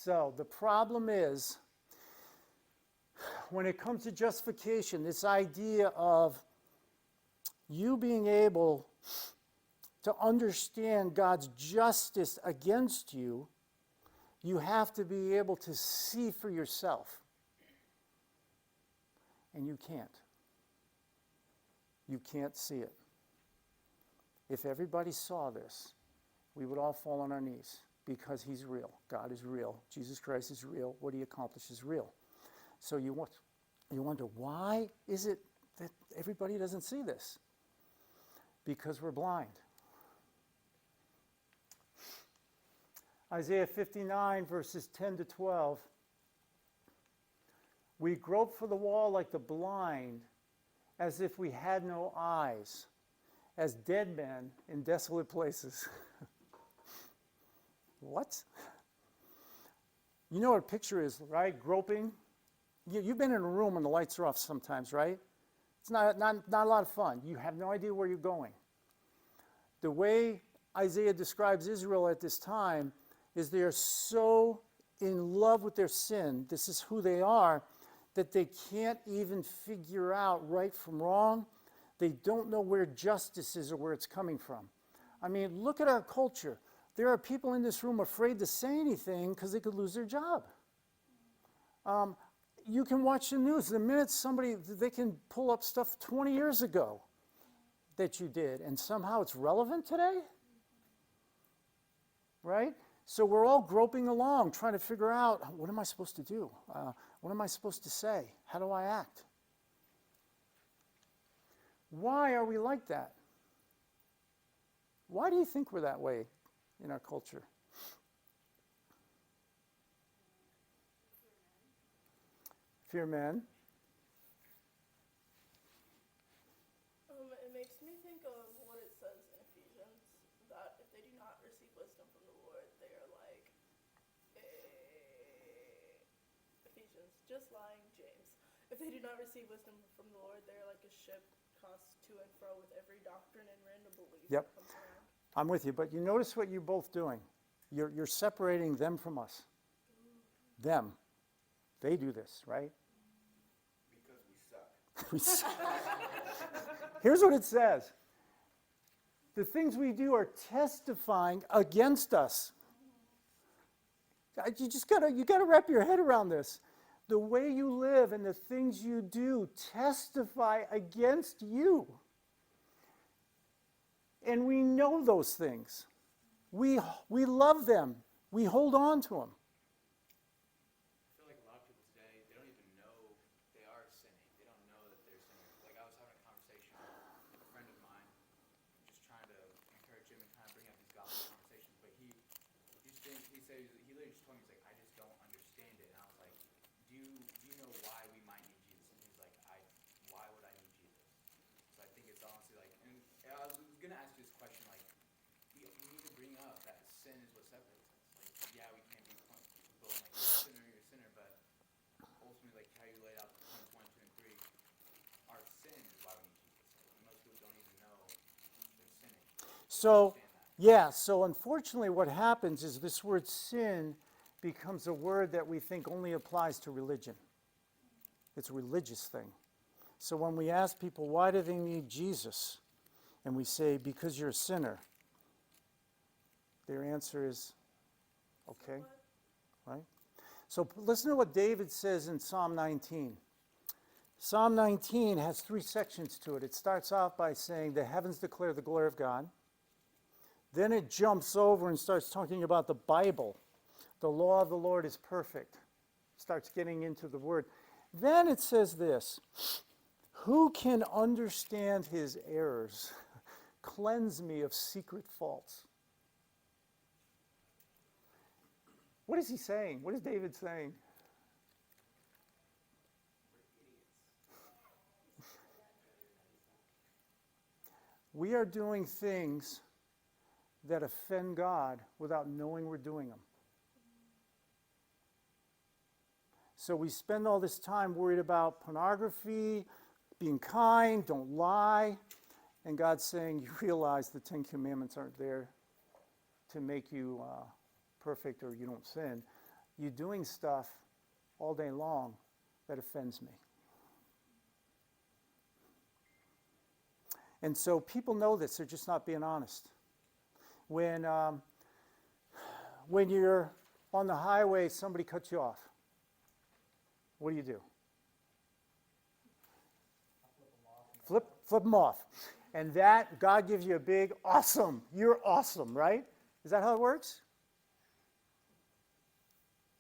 So the problem is, when it comes to justification, this idea of you being able to understand God's justice against you, you have to be able to see for yourself. And you can't. You can't see it. If everybody saw this, we would all fall on our knees because he's real. God is real. Jesus Christ is real. What he accomplished is real. So you wonder, why is it that everybody doesn't see this? Because we're blind. Isaiah 59, verses 10 to 12. We grope for the wall like the blind, as if we had no eyes, as dead men in desolate places. What? You know what a picture is, right? Groping. You've been in a room when the lights are off sometimes, right? It's not a lot of fun. You have no idea where you're going. The way Isaiah describes Israel at this time is they are so in love with their sin, this is who they are, that they can't even figure out right from wrong. They don't know where justice is or where it's coming from. I mean, look at our culture. There are people in this room afraid to say anything because they could lose their job. You can watch the news. The minute they can pull up stuff 20 years ago that you did, and somehow it's relevant today? Right? So we're all groping along, trying to figure out, what am I supposed to do? What am I supposed to say? How do I act? Why are we like that? Why do you think we're that way in our culture? Fear men. It makes me think of what it says in Ephesians, that if they do not receive wisdom from the Lord, they are like Ephesians, just lying, James. If they do not receive wisdom from the Lord, they are like a ship tossed to and fro with every doctrine and random belief Yep. that comes around. I'm with you, but you notice what you're both doing. You're separating them from us. Them. They do this, right? Because we suck. Here's what it says. The things we do are testifying against us. You gotta wrap your head around this. The way you live and the things you do testify against you. And we know those things. We love them. We hold on to them. I feel like a lot of people today, they don't even know they are sinning. They don't know that they're sinners. Like I was having a conversation with a friend of mine, just trying to encourage him and kind of bring up these gospel conversations. But he literally just told me, he's like, I just don't understand it. And I was like, do you know why we might need Jesus? And he's like, why would I need Jesus? So I think it's honestly like, and I was gonna ask you this question, like, we need to bring up that sin is what separates us. Like, yeah, we can't be going like, you're a sinner, but ultimately, like how you laid out the points 1, 2, and 3, our sin is why we need Jesus. Like, most people don't even know they're sinning. So unfortunately what happens is this word sin becomes a word that we think only applies to religion. It's a religious thing. So when we ask people, why do they need Jesus? And we say, because you're a sinner. Their answer is, okay, right? So listen to what David says in Psalm 19. Psalm 19 has 3 sections to it. It starts off by saying, the heavens declare the glory of God. Then it jumps over and starts talking about the Bible. The law of the Lord is perfect. Starts getting into the word. Then it says this, who can understand his errors? Cleanse me of secret faults. What is he saying? What is David saying? We are doing things that offend God without knowing we're doing them. So we spend all this time worried about pornography, being kind, don't lie, and God's saying, you realize the 10 Commandments aren't there to make you perfect or you don't sin. you doing stuff all day long that offends me. And so people know this, they're just not being honest. When you're on the highway, somebody cuts you off. What do? Flip them off. And that, God gives you a big, awesome, you're awesome, right? Is that how it works?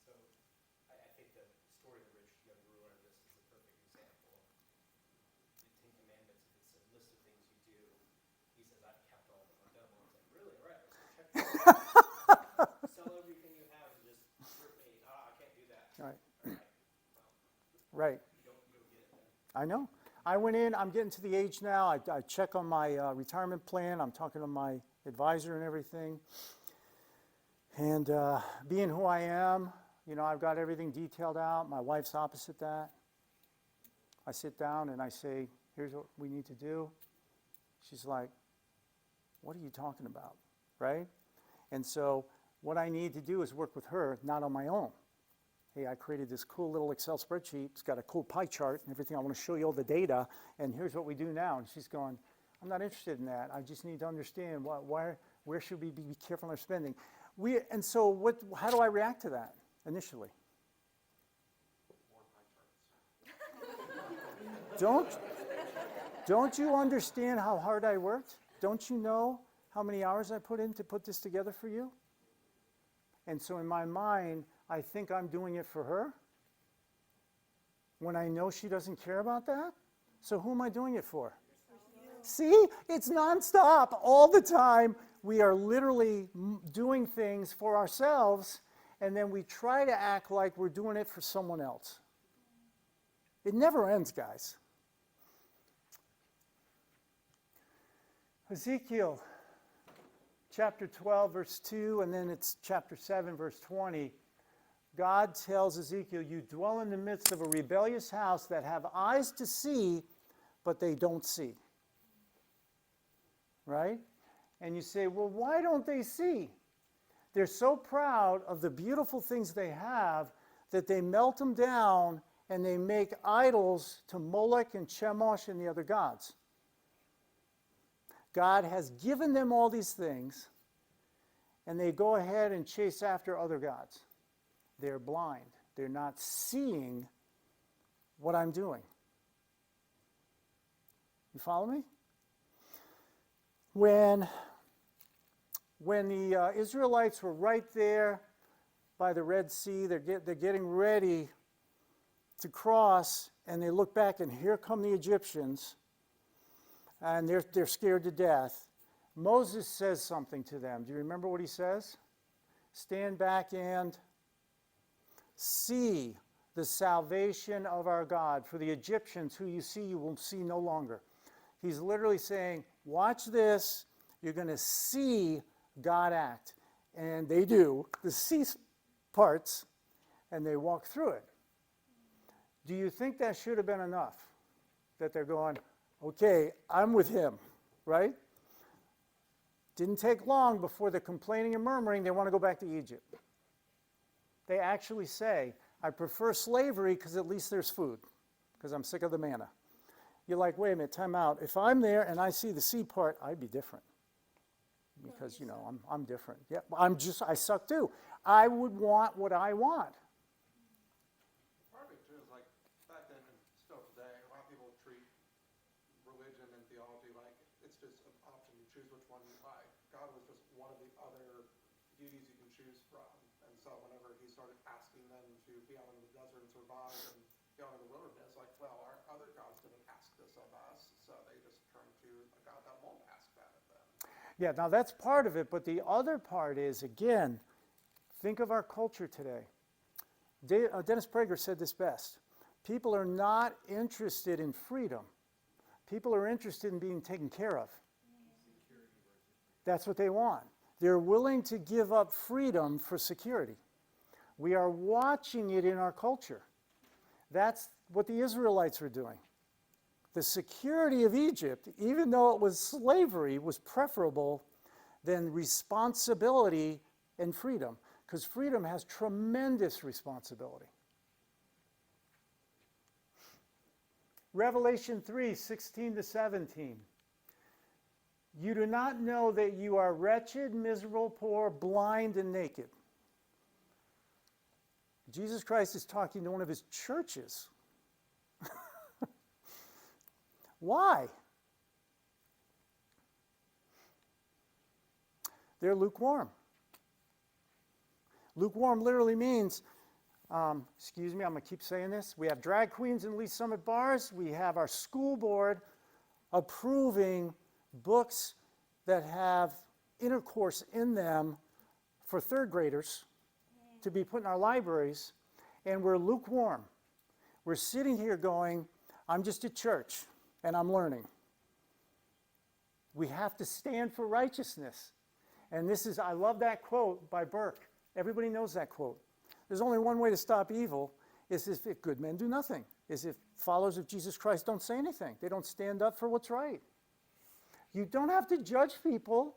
So I think the story of the rich young ruler, this is a perfect example. The Ten Commandments, it's a list of things you do. He says, I've kept all of them. I've done them all. It's like, really? All right. Check this out. Sell everything you have and just serve me. I can't do that. Right. All right. Well, Right. you don't get it then. I know. I went in, I'm getting to the age now, I check on my retirement plan, I'm talking to my advisor and everything. And being who I am, you know, I've got everything detailed out. My wife's opposite that. I sit down and I say, here's what we need to do. She's like, what are you talking about, right? And so what I need to do is work with her, not on my own. Hey, I created this cool little Excel spreadsheet. It's got a cool pie chart and everything. I want to show you all the data, and here's what we do now. And she's going, I'm not interested in that. I just need to understand where should we be careful in our spending. And so how do I react to that initially? Don't you understand how hard I worked? Don't you know how many hours I put in to put this together for you? And so in my mind, I think I'm doing it for her when I know she doesn't care about that. So who am I doing it for? See, it's nonstop all the time. We are literally doing things for ourselves, and then we try to act like we're doing it for someone else. It never ends, guys. Ezekiel chapter 12, verse 2, and then it's chapter 7, verse 20. God tells Ezekiel, you dwell in the midst of a rebellious house that have eyes to see, but they don't see. Right? And you say, well, why don't they see? They're so proud of the beautiful things they have that they melt them down and they make idols to Molech and Chemosh and the other gods. God has given them all these things, and they go ahead and chase after other gods. They're blind. They're not seeing what I'm doing. You follow me? When the Israelites were right there by the Red Sea, they're getting ready to cross, and they look back, and here come the Egyptians, and they're scared to death. Moses says something to them. Do you remember what he says? Stand back and see the salvation of our God. For the Egyptians, who you see, you will see no longer. He's literally saying, watch this. You're going to see God act. And they do. The sea parts, and they walk through it. Do you think that should have been enough? That they're going, okay, I'm with him, right? Didn't take long before they're complaining and murmuring. They want to go back to Egypt. They actually say, I prefer slavery because at least there's food, because I'm sick of the manna. You're like, wait a minute, time out. If I'm there and I see the sea part, I'd be different. Because, you know, I'm different. Yeah, I suck too. I would want what I want. Part of it too is like back then and still today, a lot of people treat religion and theology like it's just an option. You choose which one you like. God was just one of the other deities you can choose from. And so whenever he started asking them to be out in the desert and survive and be out in the wilderness, like, well, our other gods didn't ask this of us, so they just turned to a God that won't ask that of them. Yeah, now that's part of it, but the other part is, again, think of our culture today. Dennis Prager said this best. People are not interested in freedom. People are interested in being taken care of. That's what they want. They're willing to give up freedom for security. We are watching it in our culture. That's what the Israelites were doing. The security of Egypt, even though it was slavery, was preferable than responsibility and freedom. because freedom has tremendous responsibility. Revelation 3:16-17. You do not know that you are wretched, miserable, poor, blind, and naked. Jesus Christ is talking to one of his churches. Why? They're lukewarm. Lukewarm literally means, excuse me, I'm going to keep saying this. We have drag queens in Lee Summit bars. We have our school board approving books that have intercourse in them for third graders to be put in our libraries, and we're lukewarm. We're sitting here going, I'm just a church, and I'm learning. We have to stand for righteousness. And this is, I love that quote by Burke. Everybody knows that quote. There's only one way to stop evil, is if good men do nothing, is if followers of Jesus Christ don't say anything. They don't stand up for what's right. You don't have to judge people.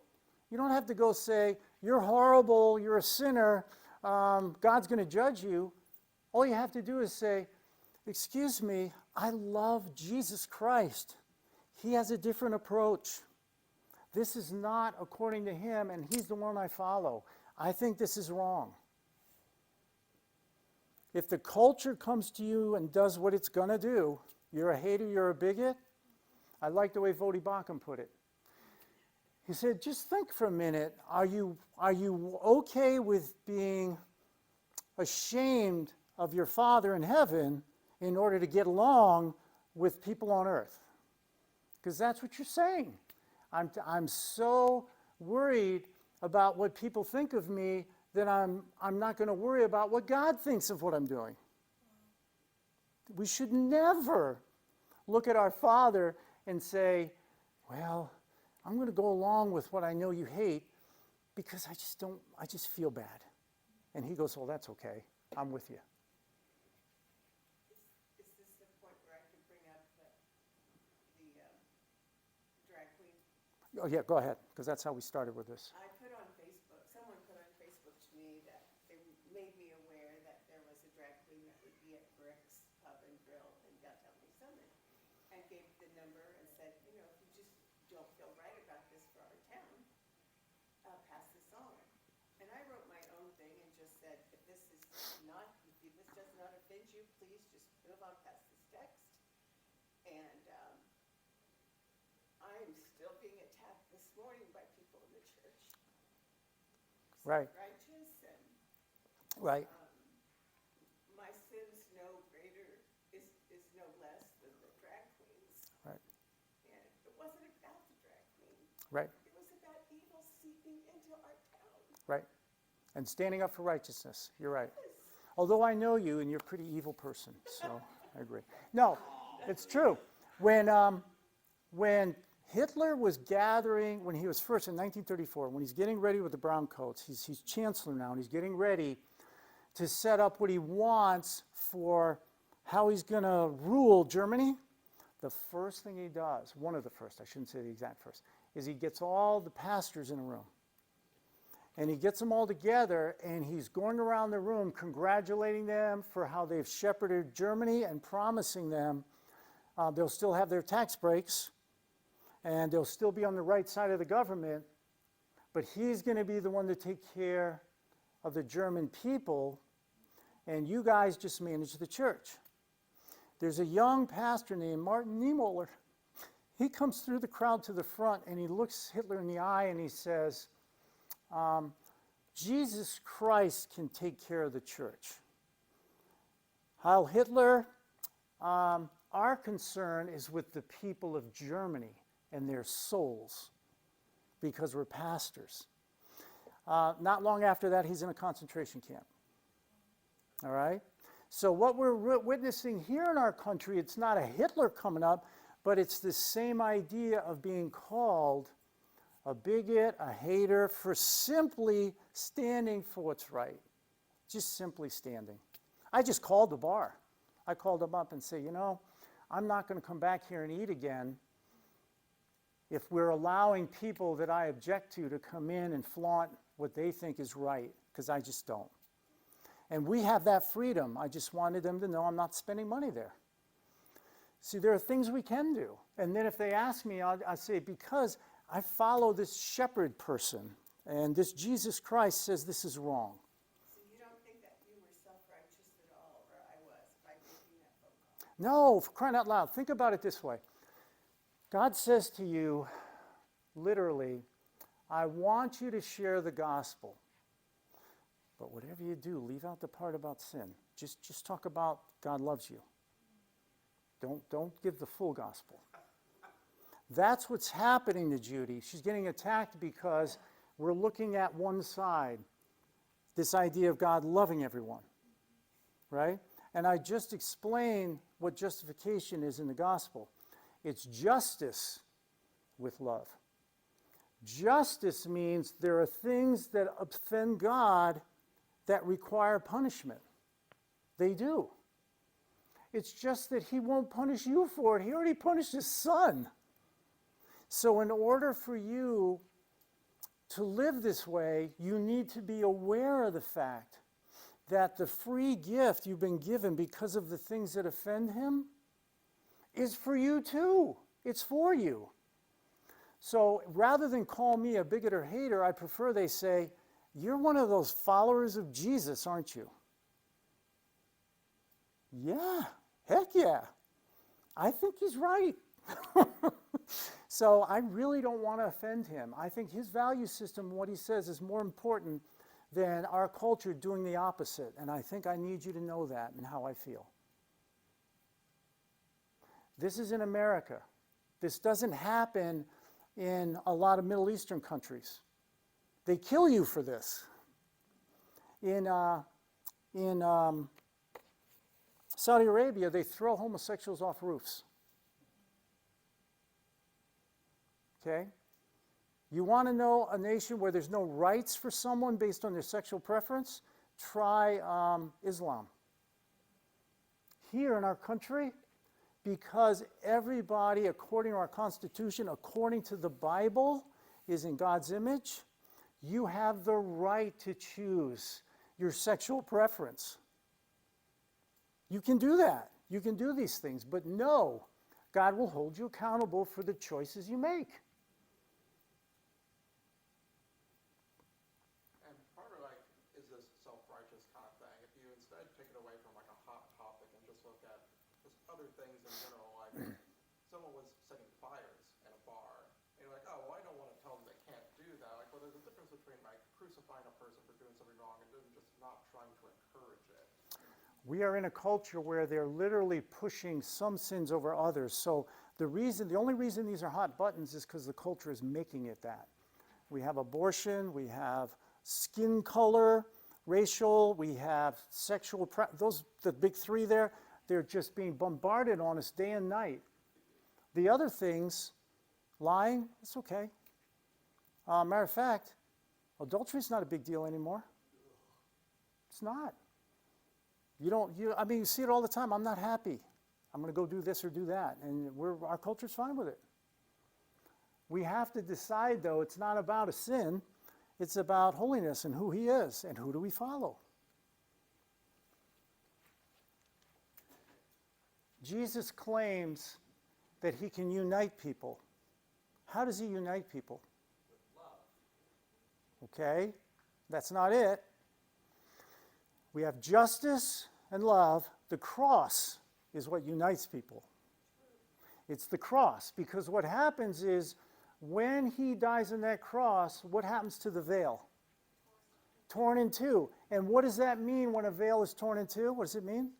You don't have to go say, you're horrible, you're a sinner, God's going to judge you. All you have to do is say, excuse me, I love Jesus Christ. He has a different approach. This is not according to him, and he's the one I follow. I think this is wrong. If the culture comes to you and does what it's going to do, you're a hater, you're a bigot. I like the way Vodi Bakum put it. He said, just think for a minute, are you okay with being ashamed of your Father in heaven in order to get along with people on earth? Because that's what you're saying. I'm so worried about what people think of me that I'm not going to worry about what God thinks of what I'm doing. We should never look at our Father and say, well, I'm going to go along with what I know you hate because I just feel bad. And he goes, well, that's okay. I'm with you. Is this the point where I can bring up the drag queen? Oh, yeah, go ahead, because that's how we started with this. I put on Facebook, someone put on Facebook to me that they made me aware that there was a drag queen that would be at Brick's Pub and Grill in downtown Lee Summit, and gave the number and said, you know, if you just don't feel right about this for our town, pass this on. And I wrote my own thing and just said, if this does not offend you, please just move on past this text. And I am still being attacked this morning by people in the church. Right. Righteous and Right. my sins no greater is no less than the drag queens. Right. And it wasn't about the drag queen. Right. It was about evil seeping into our town. Right. And standing up for righteousness. You're right. Although I know you and you're a pretty evil person, so I agree. No, it's true. When Hitler was gathering, when he was first in 1934, when he's getting ready with the brown coats, he's chancellor now, and he's getting ready to set up what he wants for how he's going to rule Germany, the first thing he does, one of the first, I shouldn't say the exact first, is he gets all the pastors in a room. And he gets them all together, and he's going around the room congratulating them for how they've shepherded Germany and promising them they'll still have their tax breaks, and they'll still be on the right side of the government, but he's going to be the one to take care of the German people, and you guys just manage the church. There's a young pastor named Martin Niemöller. He comes through the crowd to the front, and he looks Hitler in the eye, and he says, Jesus Christ can take care of the church. Heil Hitler, our concern is with the people of Germany and their souls, because we're pastors. Not long after that, he's in a concentration camp. All right? So what we're witnessing here in our country, it's not a Hitler coming up, but it's the same idea of being called a bigot, a hater, for simply standing for what's right. Just simply standing. I just called the bar. I called them up and said, you know, I'm not going to come back here and eat again if we're allowing people that I object to come in and flaunt what they think is right because I just don't. And we have that freedom. I just wanted them to know I'm not spending money there. See, there are things we can do. And then if they ask me, I'll say, because I follow this shepherd person, and this Jesus Christ says this is wrong. So you don't think that you were self-righteous at all, or I was, by making that phone call? No, for crying out loud. Think about it this way. God says to you, literally, I want you to share the gospel. But whatever you do, leave out the part about sin. Just talk about God loves you. Don't give the full gospel. That's what's happening to Judy. She's getting attacked because we're looking at one side, this idea of God loving everyone, right? And I just explained what justification is in the gospel. It's justice with love. Justice means there are things that offend God that require punishment. They do. It's just that he won't punish you for it. He already punished his son. So in order for you to live this way, you need to be aware of the fact that the free gift you've been given because of the things that offend him is for you too. It's for you. So rather than call me a bigot or hater, I prefer they say, you're one of those followers of Jesus, aren't you? Yeah, heck yeah. I think he's right. So I really don't want to offend him. I think his value system, what he says, is more important than our culture doing the opposite. And I think I need you to know that and how I feel. This is in America. This doesn't happen in a lot of Middle Eastern countries. They kill you for this. In Saudi Arabia, they throw homosexuals off roofs. Okay? You want to know a nation where there's no rights for someone based on their sexual preference? Try Islam. Here in our country, because everybody, according to our Constitution, according to the Bible, is in God's image, you have the right to choose your sexual preference. You can do that. You can do these things. But no, God will hold you accountable for the choices you make. And part of like is this self-righteous kind of thing. If you instead take it away from like a hot topic and just look at just other things in general, like someone was setting fires in a bar, and you're like, oh, well, I don't want to tell them they can't do that. Like, well, there's a difference between like crucifying a person for doing something wrong and then just not trying to encourage it. We are in a culture where they're literally pushing some sins over others. So the only reason these are hot buttons is because the culture is making it that. We have abortion, we have skin color, racial, we have sexual, the big three there, they're just being bombarded on us day and night. The other things, lying, it's okay. Matter of fact, adultery is not a big deal anymore. It's not. You see it all the time. I'm not happy. I'm going to go do this or do that. And our culture's fine with it. We have to decide, though, it's not about a sin. It's about holiness and who he is and who do we follow. Jesus claims that he can unite people. How does he unite people? With love. Okay, that's not it. We have justice and love. The cross is what unites people. It's the cross, because what happens is when he dies on that cross, what happens to the veil? Torn in two. And what does that mean when a veil is torn in two? What does it mean?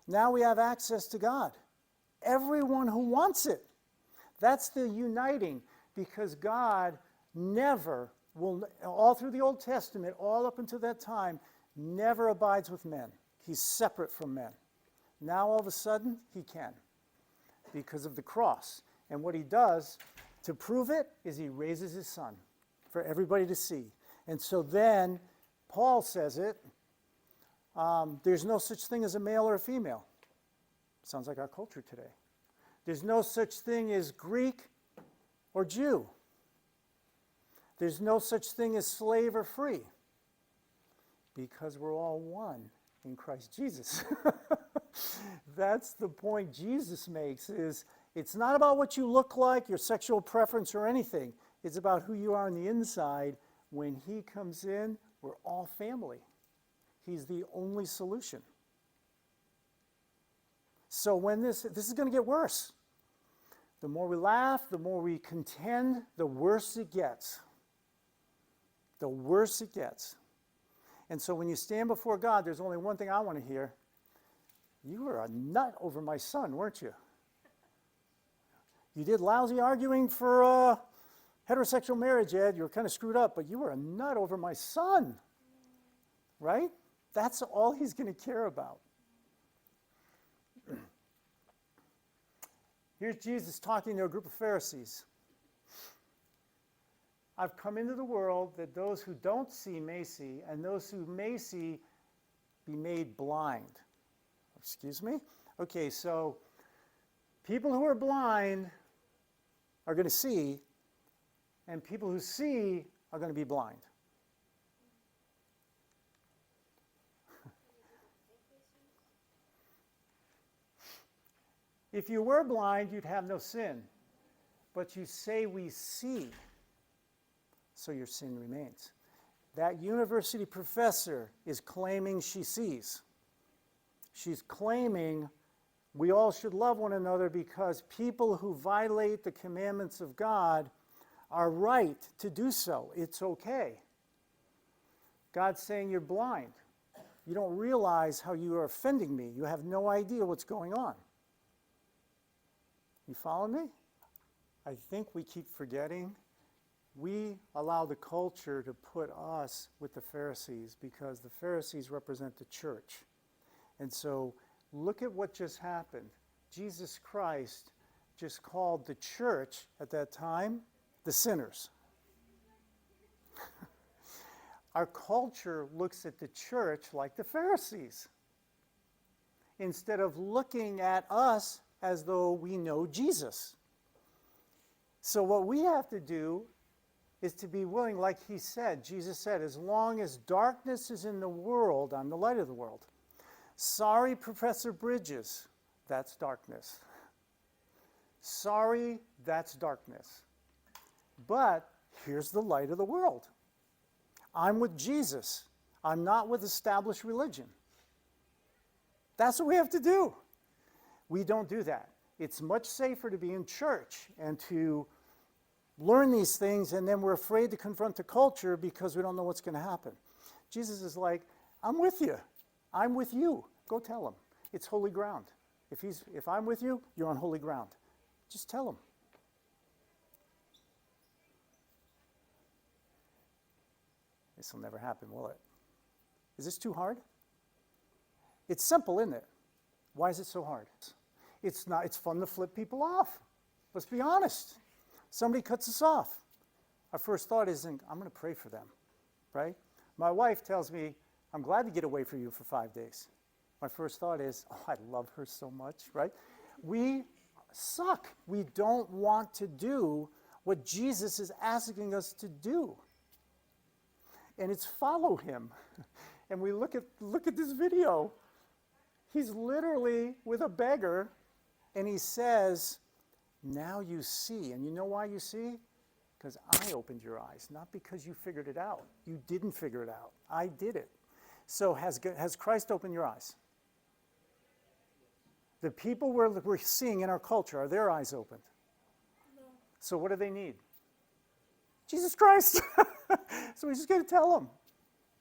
Now we have access to God. Everyone who wants it. That's the uniting, because God never will, all through the Old Testament, all up until that time, never abides with men. He's separate from men. Now all of a sudden, he can, because of the cross. And what he does to prove it is he raises his son for everybody to see. And so then, Paul says it, there's no such thing as a male or a female. Sounds like our culture today. There's no such thing as Greek or Jew. There's no such thing as slave or free. Because we're all one in Christ Jesus. That's the point Jesus makes, is it's not about what you look like, your sexual preference or anything. It's about who you are on the inside. When he comes in, we're all family. He's the only solution. So when this is going to get worse. The more we laugh, the more we contend, the worse it gets. The worse it gets. And so when you stand before God, there's only one thing I want to hear. You were a nut over my son, weren't you? You did lousy arguing for heterosexual marriage, Ed. You were kind of screwed up, but you were a nut over my son. Right? That's all he's going to care about. Here's Jesus talking to a group of Pharisees. I've come into the world that those who don't see may see, and those who may see be made blind. Excuse me? Okay, so people who are blind are going to see, and people who see are going to be blind. If you were blind, you'd have no sin. But you say we see, so your sin remains. That university professor is claiming she sees. She's claiming we all should love one another because people who violate the commandments of God are right to do so. It's okay. God's saying you're blind. You don't realize how you are offending me. You have no idea what's going on. You follow me? I think we keep forgetting. We allow the culture to put us with the Pharisees because the Pharisees represent the church. And so look at what just happened. Jesus Christ just called the church at that time the sinners. Our culture looks at the church like the Pharisees instead of looking at us as though we know Jesus. So what we have to do is to be willing, like he said, Jesus said, as long as darkness is in the world, I'm the light of the world. Sorry, Professor Bridges, that's darkness. Sorry, that's darkness. But here's the light of the world. I'm with Jesus. I'm not with established religion. That's what we have to do. We don't do that. It's much safer to be in church and to learn these things, and then we're afraid to confront the culture because we don't know what's going to happen. Jesus is like, I'm with you. I'm with you. Go tell him. It's holy ground. If I'm with you, you're on holy ground. Just tell him. This will never happen, will it? Is this too hard? It's simple, isn't it? Why is it so hard? It's not. It's fun to flip people off. Let's be honest. Somebody cuts us off. Our first thought isn't, I'm going to pray for them, right? My wife tells me, I'm glad to get away from you for 5 days. My first thought is, oh, I love her so much, right? We suck. We don't want to do what Jesus is asking us to do. And it's follow him. And we look at this video. He's literally with a beggar, and he says, now you see. And you know why you see? Because I opened your eyes, not because you figured it out. You didn't figure it out. I did it. So has Christ opened your eyes? The people we're seeing in our culture, are their eyes opened? No. So what do they need? Jesus Christ. So we just got to tell them.